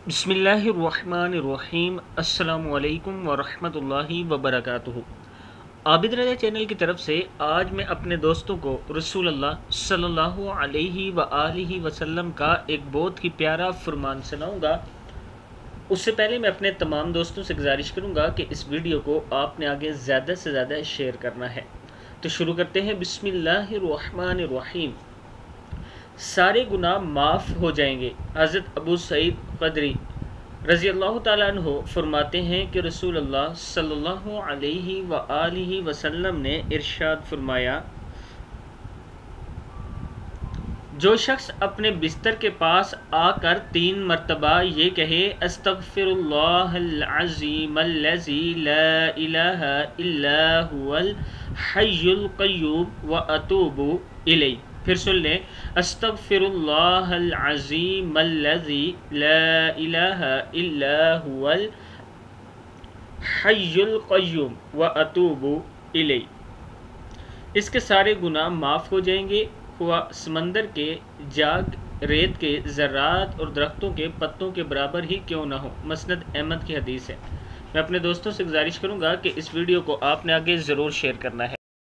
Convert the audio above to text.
बिस्मिल्लाहिर्रहमानिर्रहीम। अस्सलामु अलैकुम वरहमतुल्लाहि वबरकातुहू। आबिद रज़ा चैनल की तरफ से आज मैं अपने दोस्तों को रसूलुल्लाह सल्लल्लाहु अलैहि वआलिहि वसल्लम का एक बहुत ही प्यारा फरमान सुनाऊंगा। उससे पहले मैं अपने तमाम दोस्तों से गुजारिश करूंगा कि इस वीडियो को आपने आगे ज़्यादा से ज़्यादा शेयर करना है। तो शुरू करते हैं। बिस्मिल्लाहिर्रहमानिर्रहीम। सारे गुनाह माफ़ हो जाएंगे। हज़रत अबू सईद ख़दरी रज़ी अल्लाह ताला अन्हु फरमाते हैं कि रसूलुल्लाह सल्लल्लाहु अलैहि वआलिहि वसल्लम ने इरशाद फरमाया, जो शख्स अपने बिस्तर के पास आकर 3 मरतबा ये कहे, अस्तग़फिरुल्लाहल अज़ीमल्लज़ी ला इलाहा इल्ला हुवल हय्युल क़य्यूम व अतूबु इलैह। फिर सुन लें, अस्तग़फिरुल्लाहल अज़ीमल्लज़ी ला इलाहा इल्ला हुवल हय्युल क़य्यूम व अतूबु इलैह। इसके सारे गुनाह माफ़ हो जाएंगे, हुआ समंदर के जाग, रेत के ज़र्रात और दरख्तों के पत्तों के बराबर ही क्यों ना हो। मसनद अहमद की हदीस है। मैं अपने दोस्तों से गुजारिश करूंगा कि इस वीडियो को आपने आगे ज़रूर शेयर करना है।